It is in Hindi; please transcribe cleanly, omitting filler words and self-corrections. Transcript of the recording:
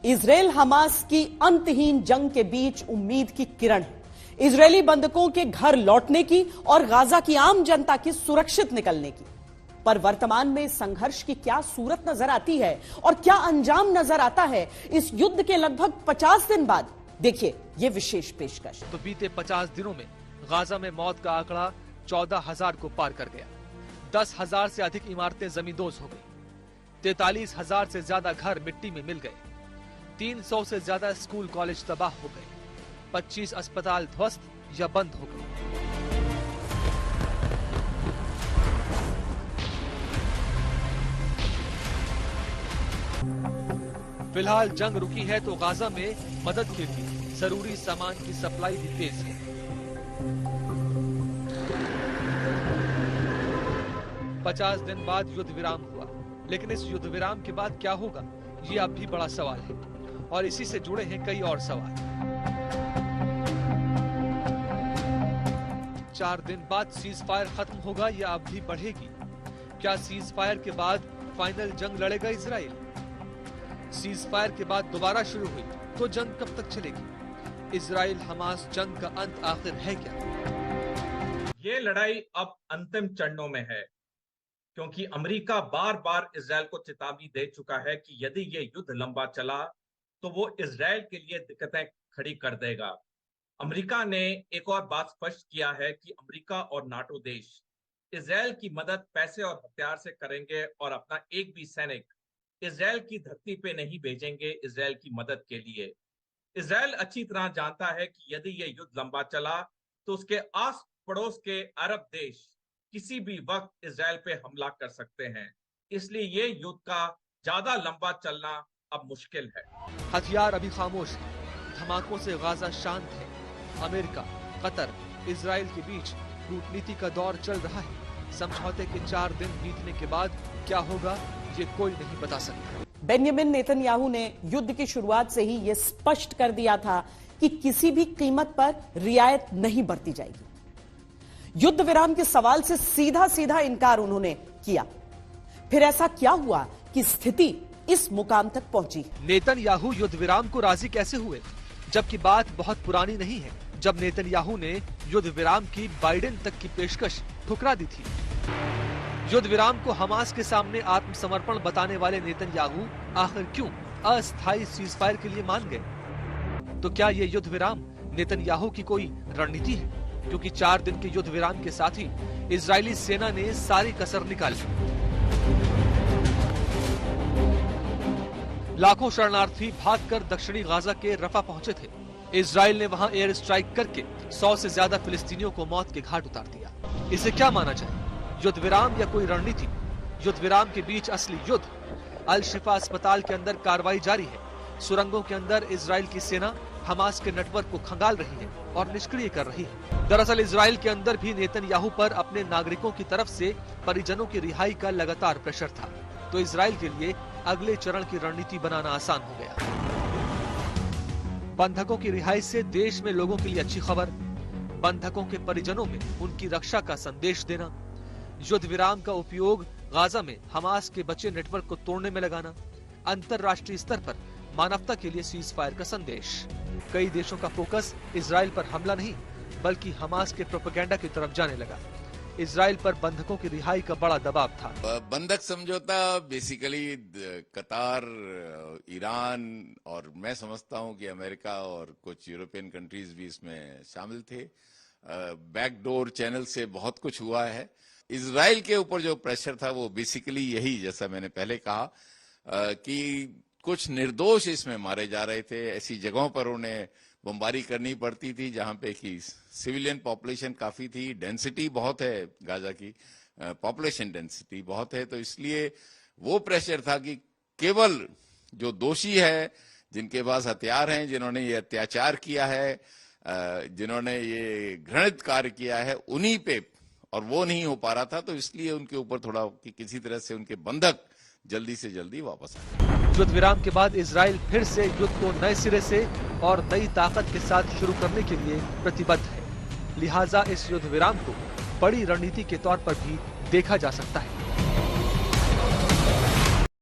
इजराइल हमास की अंतहीन जंग के बीच उम्मीद की किरण है। इजरायली बंधकों के घर लौटने की और गाजा की आम जनता की सुरक्षित निकलने की। पर वर्तमान में संघर्ष की क्या सूरत नजर आती है और क्या अंजाम नजर आता है इस युद्ध के लगभग 50 दिन बाद, देखिए ये विशेष पेशकश। तो बीते 50 दिनों में गाजा में मौत का आंकड़ा 14,000 को पार कर गया। 10,000 से अधिक इमारतें जमींदोज हो गई। 43,000 से ज्यादा घर मिट्टी में मिल गए। 300 से ज्यादा स्कूल कॉलेज तबाह हो गए। 25 अस्पताल ध्वस्त या बंद हो गए। फिलहाल जंग रुकी है तो गाजा में मदद के लिए जरूरी सामान की सप्लाई भी तेज है। 50 दिन बाद युद्ध विराम हुआ, लेकिन इस युद्ध विराम के बाद क्या होगा, ये अब भी बड़ा सवाल है और इसी से जुड़े हैं कई और सवाल। 4 दिन बाद सीज फायर खत्म होगा या अब भी बढ़ेगी? क्या सीज फायर के बाद फाइनल जंग लड़ेगा इजराइल? सीज फायर के बाद दोबारा शुरू हुई तो जंग कब तक चलेगी? इजराइल हमास जंग का अंत आखिर है क्या? ये लड़ाई अब अंतिम चरणों में है, क्योंकि अमेरिका बार बार इजराइल को चेतावनी दे चुका है कि यदि ये युद्ध लंबा चला तो वो इजराइल के लिए दिक्कतें खड़ी कर देगा। अमेरिका ने एक और बात स्पष्ट किया है कि अमेरिका और नाटो देश इजराइल की मदद पैसे और हथियार से करेंगे और अपना एक भी सैनिक इजराइल की धरती पे नहीं भेजेंगे इजराइल की मदद के लिए। इजराइल अच्छी तरह जानता है कि यदि ये युद्ध लंबा चला तो उसके आस पड़ोस के अरब देश किसी भी वक्त इजराइल पे हमला कर सकते हैं। इसलिए ये युद्ध का ज्यादा लंबा चलना अब मुश्किल है। हथियार अभी खामोश है, धमाकों से गाजा शांत है। अमेरिका, कतर, इजराइल के बीच कूटनीति का दौर चल रहा है। समझौते के 4 दिन बीतने के बाद क्या होगा ये कोई नहीं बता सकता। बेंजामिन नेतन्याहू ने युद्ध की शुरुआत से ही यह स्पष्ट कर दिया था कि किसी भी कीमत पर रियायत नहीं बरती जाएगी। युद्ध विराम के सवाल से सीधा सीधा इनकार उन्होंने किया। फिर ऐसा क्या हुआ कि स्थिति इस मुकाम तक पहुंची? नेतन्याहू युद्ध विराम को राजी कैसे हुए, जबकि बात बहुत पुरानी नहीं है जब नेतन्याहू ने युद्ध विराम की बाइडेन तक की पेशकश ठुकरा दी थी। युद्ध विराम को हमास के सामने आत्मसमर्पण बताने वाले नेतन्याहू आखिर क्यों अस्थायी सीजफायर के लिए मान गए? तो क्या ये युद्ध विराम नेतन्याहू की कोई रणनीति है? क्योंकि 4 दिन के युद्ध विराम के साथ ही इजरायली सेना ने सारी कसर निकाली। लाखों शरणार्थी भागकर दक्षिणी गाजा के रफा पहुंचे थे। इजराइल ने वहां एयर स्ट्राइक करके 100 से ज्यादा फिलिस्तीनियों को मौत के घाट उतार दिया। इसे क्या माना जाए, युद्ध विराम या कोई रणनीति? युद्ध विराम के बीच असली युद्ध। अल शिफा अस्पताल के अंदर कार्रवाई जारी है। सुरंगों के अंदर इजराइल की सेना हमास के नेटवर्क को खंगाल रही है और निष्क्रिय कर रही है। दरअसल इजराइल के अंदर भी नेतन्याहू पर अपने नागरिकों की तरफ से परिजनों की रिहाई का लगातार प्रेशर था, तो इजराइल के लिए अगले चरण की रणनीति बनाना आसान हो गया। बंधकों की रिहाई से देश में लोगों के लिए अच्छी खबर, बंधकों के परिजनों में उनकी रक्षा का संदेश देना, युद्ध विराम का उपयोग गाजा में हमास के बचे नेटवर्क को तोड़ने में लगाना, अंतरराष्ट्रीय स्तर पर मानवता के लिए सीज फायर का संदेश। कई देशों का फोकस इजराइल पर हमला नहीं बल्कि हमास के प्रोपेगेंडा की तरफ जाने लगा। इजराइल पर बंधकों की रिहाई का बड़ा दबाव था। बंधक समझौता बेसिकली कतार, ईरान और मैं समझता हूं कि अमेरिका और कुछ यूरोपियन कंट्रीज भी इसमें शामिल थे। बैकडोर चैनल से बहुत कुछ हुआ है। इजराइल के ऊपर जो प्रेशर था वो बेसिकली यही, जैसा मैंने पहले कहा कि कुछ निर्दोष इसमें मारे जा रहे थे। ऐसी जगहों पर उन्हें बमबारी करनी पड़ती थी जहां पे कि सिविलियन पॉपुलेशन काफी थी, डेंसिटी बहुत है, गाजा की पॉपुलेशन डेंसिटी बहुत है। तो इसलिए वो प्रेशर था कि केवल जो दोषी है, जिनके पास हथियार हैं, जिन्होंने ये अत्याचार किया है, जिन्होंने ये घृणित कार्य किया है, उन्हीं पे, और वो नहीं हो पा रहा था, तो इसलिए उनके ऊपर थोड़ा कि किसी तरह से उनके बंधक जल्दी से जल्दी वापस आए। युद्ध विराम के बाद इजराइल फिर से युद्ध को नए सिरे से और नई ताकत के साथ शुरू करने के लिए प्रतिबद्ध है। लिहाजा इस युद्ध विराम को बड़ी रणनीति के तौर पर भी देखा जा सकता है।